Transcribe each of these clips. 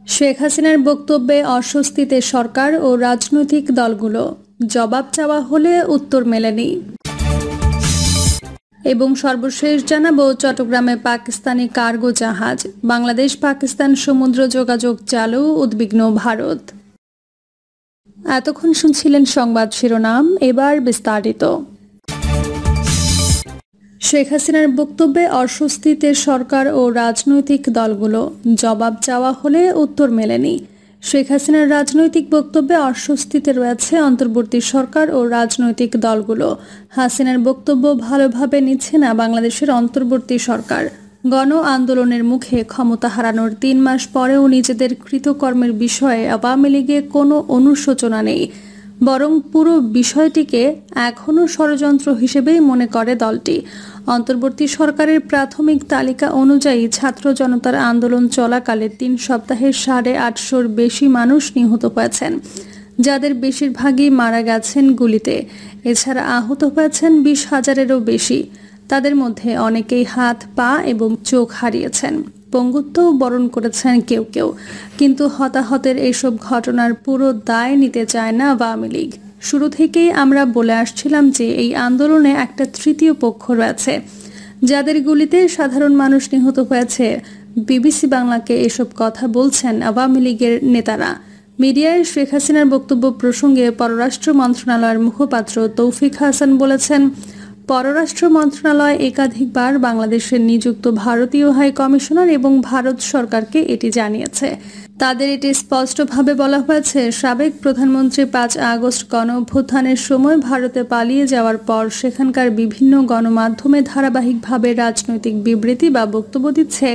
শেখ হাসিনার বক্তব্যে অস্বস্তিতে সরকার ও রাজনৈতিক দলগুলো, জবাব চাওয়া হলে উত্তর মেলেনি। এবং সর্বশেষ জানাবো, চট্টগ্রামে পাকিস্তানি কার্গো জাহাজ, বাংলাদেশ পাকিস্তান সমুদ্র যোগাযোগ চালু, উদ্বিগ্ন ভারত। এতক্ষণ শুনছিলেন সংবাদ শিরোনাম, এবার বিস্তারিত। শেখ হাসিনার বক্তব্যে অস্বস্তিতে সরকার ও রাজনৈতিক দলগুলো, জবাব চাওয়া হলে উত্তর মেলেনি। শেখ হাসিনার রাজনৈতিক বক্তব্যে অস্বস্তিতে রয়েছে অন্তর্বর্তী সরকার ও রাজনৈতিক দলগুলো। হাসিনার বক্তব্য ভালোভাবে নিচ্ছে না বাংলাদেশের অন্তর্বর্তী সরকার। গণ আন্দোলনের মুখে ক্ষমতা হারানোর ৩ মাস পরেও নিজেদের কৃতকর্মের বিষয়ে আওয়ামী লীগে কোনো অনুশোচনা নেই, বরং পুরো বিষয়টিকে এখনও ষড়যন্ত্র হিসেবেই মনে করে দলটি। অন্তর্বর্তী সরকারের প্রাথমিক তালিকা অনুযায়ী ছাত্র জনতার আন্দোলন চলাকালে ৩ সপ্তাহে ৮৫০র বেশি মানুষ নিহত হয়েছেন, যাদের বেশিরভাগই মারা গেছেন গুলিতে। এছাড়া আহত হয়েছেন ২০,০০০-এরও বেশি। তাদের মধ্যে অনেকেই হাত, পা এবং চোখ হারিয়েছেন, পঙ্গুত্বও বরণ করেছেন কেউ কেউ। কিন্তু হতাহতের এসব ঘটনার পুরো দায় নিতে চায় না আওয়ামী লীগ। শুরু থেকেই আমরা বলে আসছিলাম যে এই আন্দোলনে একটা তৃতীয় পক্ষ রয়েছে, যাদের গুলিতে সাধারণ মানুষ নিহত হয়েছে। বিবিসি বাংলাকে এসব কথা বলছেন আওয়ামী লীগের নেতারা। মিডিয়ায় শেখ হাসিনার বক্তব্য প্রসঙ্গে পররাষ্ট্র মন্ত্রণালয়ের মুখপাত্র তৌফিক হাসান বলেছেন, পররাষ্ট্র মন্ত্রণালয় একাধিকবার বাংলাদেশের নিযুক্ত ভারতীয় হাই কমিশনার এবং ভারত সরকারকে এটি জানিয়েছে। তাদের এটি স্পষ্টভাবে বলা হয়েছে, সাবেক প্রধানমন্ত্রী ৫ আগস্ট গণঅভ্যুত্থানের সময় ভারতে পালিয়ে যাওয়ার পর সেখানকার বিভিন্ন গণমাধ্যমে ধারাবাহিকভাবে রাজনৈতিক বিবৃতি বা বক্তব্য দিচ্ছে,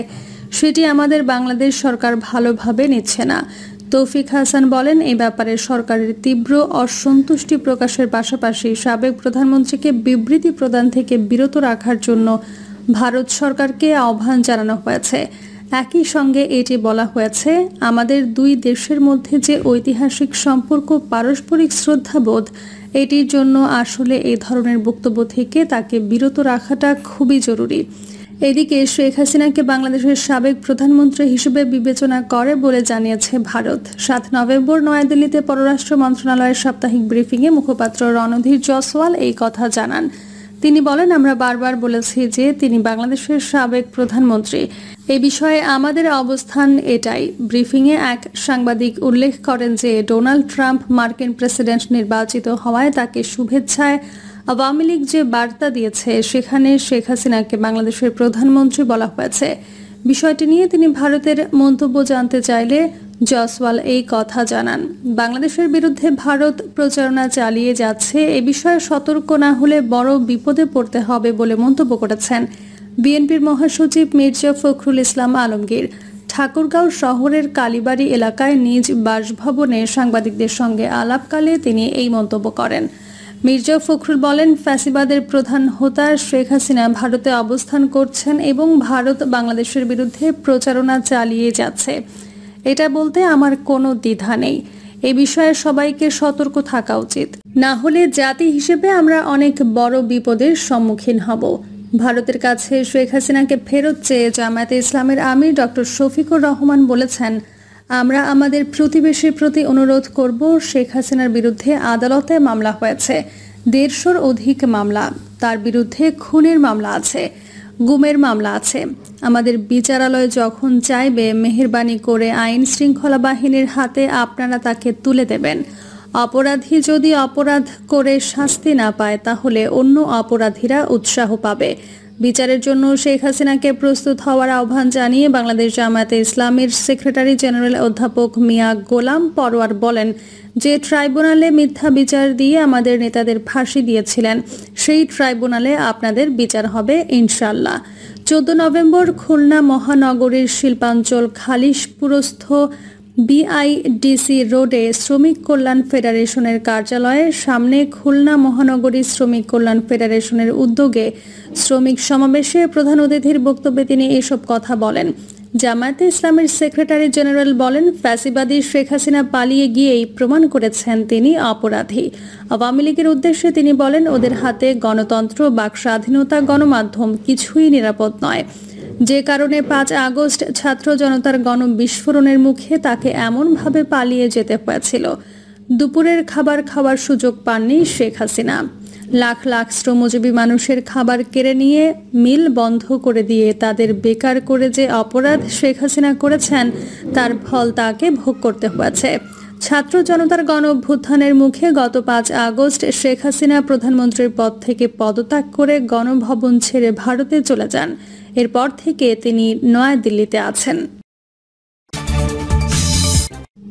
সেটি আমাদের বাংলাদেশ সরকার ভালোভাবে নিচ্ছে না। তৌফিক হাসান বলেন, এই ব্যাপারে সরকারের তীব্র অসন্তুষ্টি প্রকাশের পাশাপাশি সাবেক প্রধানমন্ত্রীকে বিবৃতি প্রদান থেকে বিরত রাখার জন্য ভারত সরকারকে আহ্বান জানানো হয়েছে। একই সঙ্গে এটি বলা হয়েছে, আমাদের দুই দেশের মধ্যে যে ঐতিহাসিক সম্পর্ক, পারস্পরিক শ্রদ্ধাবোধ, এটির জন্য আসলে এই ধরনের বক্তব্য থেকে তাকে বিরত রাখাটা খুবই জরুরি। এদিকে শেখ হাসিনাকে বাংলাদেশের সাবেক প্রধানমন্ত্রী হিসেবে বিবেচনা করে বলে জানিয়েছে ভারত। ৭ নভেম্বর নয়াদিল্লিতে পররাষ্ট্র মন্ত্রণালয়ের সাপ্তাহিক ব্রিফিংয়ে মুখপাত্র রণধীর জয়সওয়াল এই কথা জানান। তিনি বলেন, আমরা বারবার বলেছি যে তিনি বাংলাদেশের সাবেক প্রধানমন্ত্রী। এ বিষয়ে আমাদের অবস্থান এটাই। ব্রিফিংয়ে এক সাংবাদিক উল্লেখ করেন যে ডোনাল্ড ট্রাম্প মার্কিন প্রেসিডেন্ট নির্বাচিত হওয়ায় তাকে শুভেচ্ছায় আওয়ামী লীগ যে বার্তা দিয়েছে, সেখানে শেখ হাসিনাকে বাংলাদেশের প্রধানমন্ত্রী বলা হয়েছে। বিষয়টি নিয়ে তিনি ভারতের মন্তব্য জানতে চাইলে জয়সওয়াল এই কথা জানান। বাংলাদেশের বিরুদ্ধে ভারত প্রচারণা চালিয়ে যাচ্ছে, এ বিষয়ে সতর্ক না হলে বড় বিপদে পড়তে হবে বলে মন্তব্য করেছেন বিএনপির মহাসচিব মির্জা ফখরুল ইসলাম আলমগীর। ঠাকুরগাঁও শহরের কালীবাড়ি এলাকায় নিজ বাসভবনে সাংবাদিকদের সঙ্গে আলাপকালে তিনি এই মন্তব্য করেন। মির্জা ফখরুল বলেন, ফ্যাসিবাদের প্রধান হোতা শেখ হাসিনা ভারতে অবস্থান করছেন এবং ভারত বাংলাদেশের বিরুদ্ধে প্রচারণা চালিয়ে যাচ্ছে। এটা বলতে আমার কোনো দ্বিধা নেই। এ বিষয়ে সবাইকে সতর্ক থাকা উচিত, না হলে জাতি হিসেবে আমরা অনেক বড় বিপদের সম্মুখীন হব। ভারতের কাছে শেখ হাসিনাকে ফেরত চেয়ে জামায়াতে ইসলামের আমির ডক্টর শফিকুর রহমান বলেছেন, আমরা আমাদের প্রতিবেশীর প্রতি অনুরোধ করব, শেখ হাসিনার বিরুদ্ধে আদালতে মামলা হয়েছে, ১৫০'র অধিক মামলা। তার বিরুদ্ধে খুনের মামলা আছে, গুমের মামলা আছে। আমাদের বিচারালয় যখন চাইবে, মেহেরবানি করে আইন শৃঙ্খলা বাহিনীর হাতে আপনারা তাকে তুলে দেবেন। অপরাধী যদি অপরাধ করে শাস্তি না পায়, তাহলে অন্য অপরাধীরা উৎসাহ পাবে। বিচারের জন্য শেখ হাসিনাকে প্রস্তুত হওয়ার আহ্বান জানিয়ে বাংলাদেশ জামায়াতে ইসলামীর সেক্রেটারি জেনারেল অধ্যাপক মিয়া গোলাম পরোয়ার বলেন যে ট্রাইব্যুনালে মিথ্যা বিচার দিয়ে আমাদের নেতাদের ফাঁসি দিয়েছিলেন, সেই ট্রাইব্যুনালে আপনাদের বিচার হবে ইনশাআল্লাহ। ১৪ নভেম্বর খুলনা মহানগরীর শিল্পাঞ্চল খালিশপুরস্থ বিআইডিসি রোডে শ্রমিক কল্যাণ ফেডারেশনের কার্যালয়ের সামনে খুলনা মহানগরী শ্রমিক কল্যাণ ফেডারেশনের উদ্যোগে শ্রমিক সমাবেশে প্রধান অতিথির বক্তব্যে তিনি এসব কথা বলেন। জামায়াতে ইসলামের সেক্রেটারি জেনারেল বলেন, ফ্যাসিবাদী শেখ হাসিনা পালিয়ে গিয়েই প্রমাণ করেছেন তিনি অপরাধী। আওয়ামী লীগের উদ্দেশ্যে তিনি বলেন, ওদের হাতে গণতন্ত্র, বাক স্বাধীনতা, গণমাধ্যম কিছুই নিরাপদ নয়। যে কারণে 5 আগস্ট ছাত্র জনতার গণবিস্ফোরণের মুখে তাকে এমনভাবে পালিয়ে যেতে হয়েছিল। দুপুরের খাবার খাওয়ার সুযোগ পাননি শেখ হাসিনা। লাখ লাখ শ্রমজীবী মানুষের খাবার কেড়ে নিয়ে মিল বন্ধ করে দিয়ে তাদের বেকার করে যে অপরাধ শেখ হাসিনা করেছেন তার ফল তাকে ভোগ করতে হয়েছে। ছাত্র জনতার গণ অভ্যুত্থানের মুখে গত 5 আগস্ট শেখ হাসিনা প্রধানমন্ত্রীর পদ থেকে পদত্যাগ করে গণভবন ছেড়ে ভারতে চলে যান। এরপর থেকে তিনি নয়াদিল্লিতে আছেন।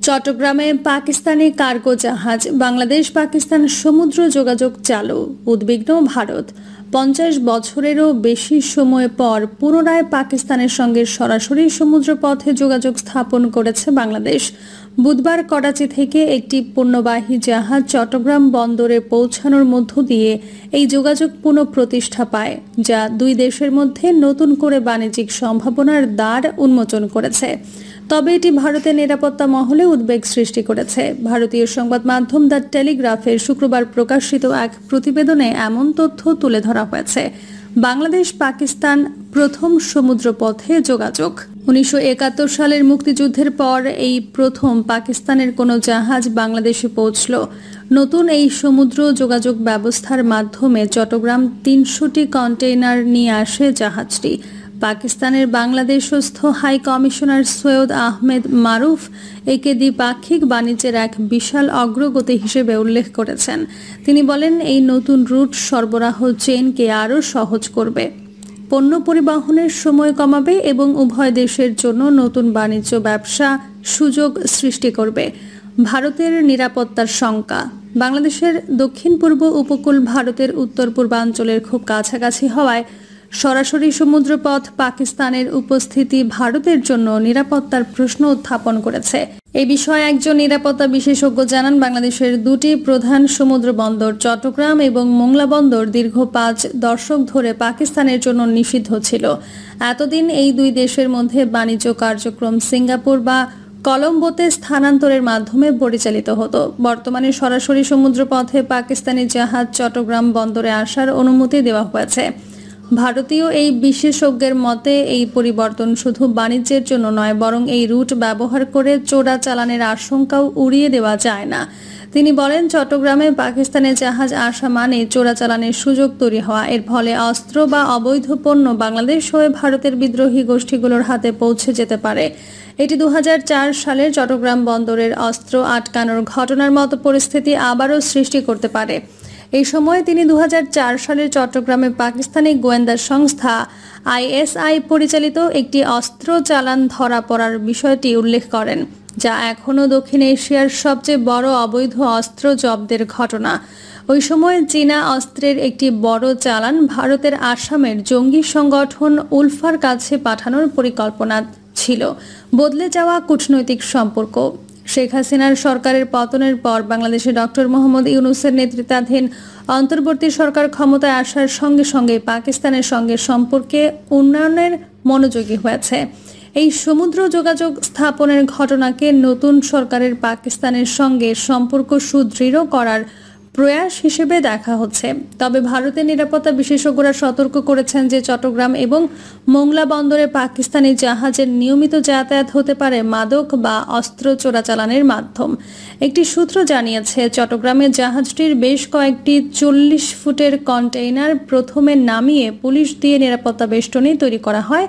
চট্টগ্রামে পাকিস্তানি কার্গো জাহাজ বাংলাদেশ পাকিস্তান সমুদ্র যোগাযোগ চালু, উদ্বিগ্ন ভারত। 50 বছরেরও বেশি সময় পর পুনরায় পাকিস্তানের সঙ্গে সরাসরি সমুদ্রপথে যোগাযোগ স্থাপন করেছে বাংলাদেশ। বুধবার করাচি থেকে একটি পণ্যবাহী জাহাজ চট্টগ্রাম বন্দরে পৌঁছানোর মধ্য দিয়ে এই যোগাযোগ পুনঃপ্রতিষ্ঠা পায়, যা দুই দেশের মধ্যে নতুন করে বাণিজ্যিক সম্ভাবনার দ্বার উন্মোচন করেছে। তবে এটি ভারতের নিরাপত্তা মহলে উদ্বেগ সৃষ্টি করেছে। ভারতীয় সংবাদ মাধ্যম দ্য টেলিগ্রাফের শুক্রবার প্রকাশিত এক প্রতিবেদনে এমন তথ্য তুলে ধরা হয়েছে। বাংলাদেশ পাকিস্তান প্রথম সমুদ্রপথে যোগাযোগ। 1971 সালের মুক্তিযুদ্ধের পর এই প্রথম পাকিস্তানের কোনো জাহাজ বাংলাদেশে পৌঁছল। নতুন এই সমুদ্র যোগাযোগ ব্যবস্থার মাধ্যমে চট্টগ্রাম 300টি কন্টেইনার নিয়ে আসে জাহাজটি। পাকিস্তানের বাংলাদেশস্থ হাই কমিশনার সৈয়দ আহমেদ মারুফ একে দ্বিপাক্ষিক বাণিজ্যের এক বিশাল অগ্রগতি হিসেবে উল্লেখ করেছেন। তিনি বলেন, এই নতুন রুট সরবরাহ চেইনকে আরও সহজ করবে, পণ্য পরিবহনের সময় কমাবে এবং উভয় দেশের জন্য নতুন বাণিজ্য ব্যবসা সুযোগ সৃষ্টি করবে। ভারতের নিরাপত্তার শঙ্কা। বাংলাদেশের দক্ষিণ পূর্ব উপকূল ভারতের উত্তর পূর্বাঞ্চলের খুব কাছাকাছি হওয়ায় সরাসরি সমুদ্রপথ পাকিস্তানের উপস্থিতি ভারতের জন্য নিরাপত্তার প্রশ্ন উত্থাপন করেছে। এই বিষয়ে একজন নিরাপত্তা বিশেষজ্ঞ জানান, বাংলাদেশের দুটি প্রধান সমুদ্র বন্দর চট্টগ্রাম এবং মোংলা বন্দর দীর্ঘ 5 দশক ধরে পাকিস্তানের জন্য নিষিদ্ধ ছিল। এতদিন এই দুই দেশের মধ্যে বাণিজ্য কার্যক্রম সিঙ্গাপুর বা কলম্বোতে স্থানান্তরের মাধ্যমে পরিচালিত হতো। বর্তমানে সরাসরি সমুদ্রপথে পাকিস্তানি জাহাজ চট্টগ্রাম বন্দরে আসার অনুমতি দেওয়া হয়েছে। ভারতীয় এই বিশেষজ্ঞের মতে এই পরিবর্তন শুধু বাণিজ্যের জন্য নয়, বরং এই রুট ব্যবহার করে চোরাচালানের আশঙ্কাও উড়িয়ে দেওয়া যায় না। তিনি বলেন, চট্টগ্রামে পাকিস্তানের জাহাজ আসা মানে চোরাচালানের সুযোগ তৈরি হওয়া। এর ফলে অস্ত্র বা অবৈধ পণ্য বাংলাদেশ হয়ে ভারতের বিদ্রোহী গোষ্ঠীগুলোর হাতে পৌঁছে যেতে পারে। এটি 2004 সালের চট্টগ্রাম বন্দরের অস্ত্র আটকানোর ঘটনার মতো পরিস্থিতি আবারও সৃষ্টি করতে পারে। এই সময় তিনি 2004 সালের চট্টগ্রামে পাকিস্তানি গোয়েন্দা সংস্থা ISI পরিচালিত একটি অস্ত্র চালান ধরা পড়ার বিষয়টি উল্লেখ করেন, যা এখনও দক্ষিণ এশিয়ার সবচেয়ে বড় অবৈধ অস্ত্র জব্দের ঘটনা। ওই সময় চীনা অস্ত্রের একটি বড় চালান ভারতের আসামের জঙ্গি সংগঠন উলফার কাছে পাঠানোর পরিকল্পনা ছিল। বদলে যাওয়া কূটনৈতিক সম্পর্ক। শেখ হাসিনার সরকারের পতনের পর বাংলাদেশে ডক্টর মোহাম্মদ ইউনূসের নেতৃত্বাধীন অন্তর্বর্তী সরকার ক্ষমতায় আসার সঙ্গে সঙ্গে পাকিস্তানের সঙ্গে সম্পর্কে উন্নয়নের মনোযোগী হয়েছে। এই সমুদ্র যোগাযোগ স্থাপনের ঘটনাকে নতুন সরকারের পাকিস্তানের সঙ্গে সম্পর্ক সুদৃঢ় করার প্রয়াস হিসেবে দেখা হচ্ছে। তবে ভারতের নিরাপত্তা বিশেষজ্ঞরা সতর্ক করেছেন যে চট্টগ্রাম এবং মোংলা বন্দরে পাকিস্তানি জাহাজের নিয়মিত যাতায়াত হতে পারে মাদক বা অস্ত্র চোরাচালানের মাধ্যম। একটি সূত্র জানিয়েছে, চট্টগ্রামে জাহাজটির বেশ কয়েকটি 40 ফুটের কন্টেইনার প্রথমে নামিয়ে পুলিশ দিয়ে নিরাপত্তা বেষ্টনী তৈরি করা হয়,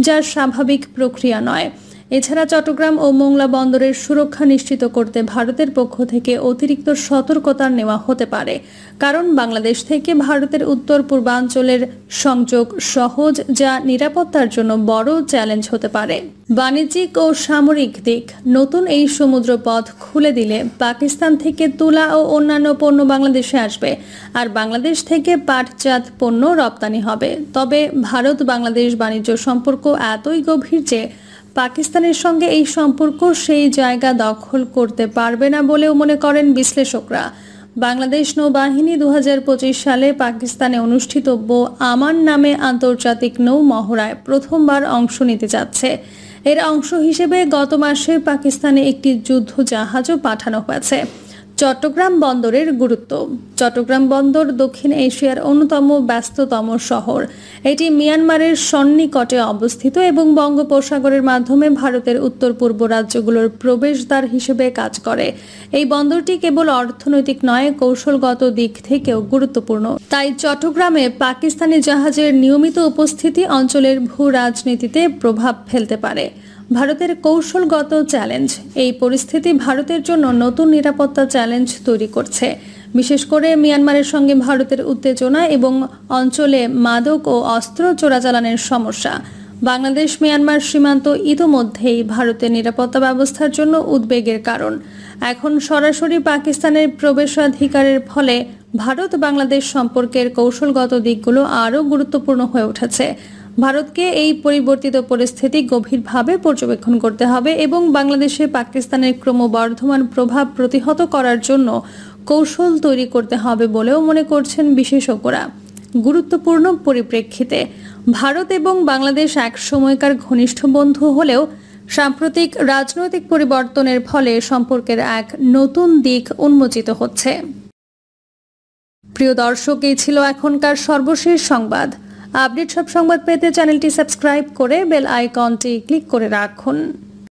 যা স্বাভাবিক প্রক্রিয়া নয়। এছাড়া চট্টগ্রাম ও মোংলা বন্দরের সুরক্ষা নিশ্চিত করতে ভারতের পক্ষ থেকে অতিরিক্ত সতর্কতা নেওয়া হতে পারে, কারণ বাংলাদেশ থেকে ভারতের উত্তর পূর্বাঞ্চলের সংযোগ সহজ, যা নিরাপত্তার জন্য বড় চ্যালেঞ্জ হতে পারে। বাণিজ্যিক ও সামরিক দিক। নতুন এই সমুদ্র পথ খুলে দিলে পাকিস্তান থেকে তুলা ও অন্যান্য পণ্য বাংলাদেশে আসবে, আর বাংলাদেশ থেকে পাটজাত পণ্য রপ্তানি হবে। তবে ভারত বাংলাদেশ বাণিজ্য সম্পর্ক এতই গভীর যে পাকিস্তানের সঙ্গে এই সম্পর্ক সেই জায়গা দখল করতে পারবে না বলেও মনে করেন বিশ্লেষকরা। বাংলাদেশ নৌবাহিনী 2025 সালে পাকিস্তানে অনুষ্ঠিতব্য আমান নামে আন্তর্জাতিক নৌ মহড়ায় প্রথমবার অংশ নিতে যাচ্ছে। এর অংশ হিসেবে গত মাসে পাকিস্তানে একটি যুদ্ধ জাহাজও পাঠানো হয়েছে। চট্টগ্রাম বন্দরের গুরুত্ব। চট্টগ্রাম বন্দর দক্ষিণ এশিয়ার অন্যতম ব্যস্ততম শহর। এটি মিয়ানমারের সন্নিকটে অবস্থিত এবং বঙ্গোপসাগরের মাধ্যমে ভারতের উত্তর পূর্ব রাজ্যগুলোর প্রবেশদ্বার হিসেবে কাজ করে। এই বন্দরটি কেবল অর্থনৈতিক নয়, কৌশলগত দিক থেকেও গুরুত্বপূর্ণ। তাই চট্টগ্রামে পাকিস্তানি জাহাজের নিয়মিত উপস্থিতি অঞ্চলের ভূ রাজনীতিতে প্রভাব ফেলতে পারে। ভারতের কৌশলগত চ্যালেঞ্জ। এই পরিস্থিতি ভারতের জন্য নতুন নিরাপত্তা চ্যালেঞ্জ তৈরি করছে, বিশেষ করে মিয়ানমারের সঙ্গে ভারতের উত্তেজনা এবং অঞ্চলে মাদক ও অস্ত্র চোরাচালানের সমস্যা। বাংলাদেশ মিয়ানমার সীমান্ত ইতোমধ্যেই ভারতের নিরাপত্তা ব্যবস্থার জন্য উদ্বেগের কারণ। এখন সরাসরি পাকিস্তানের প্রবেশাধিকারের ফলে ভারত বাংলাদেশ সম্পর্কের কৌশলগত দিকগুলো আরও গুরুত্বপূর্ণ হয়ে উঠেছে। ভারতকে এই পরিবর্তিত পরিস্থিতি গভীরভাবে পর্যবেক্ষণ করতে হবে এবং বাংলাদেশে পাকিস্তানের ক্রমবর্ধমান প্রভাব প্রতিহত করার জন্য কৌশল তৈরি করতে হবে বলেও মনে করছেন বিশেষজ্ঞরা। গুরুত্বপূর্ণ পরিপ্রেক্ষিতে ভারত এবং বাংলাদেশ এক সময়কার ঘনিষ্ঠ বন্ধু হলেও সাম্প্রতিক রাজনৈতিক পরিবর্তনের ফলে সম্পর্কের এক নতুন দিক উন্মোচিত হচ্ছে। প্রিয় দর্শক, এই ছিল এখনকার সর্বশেষ সংবাদ। আপডেট সব সংবাদ পেতে চ্যানেলটি সাবস্ক্রাইব করে বেল আইকনটি ক্লিক করে রাখুন।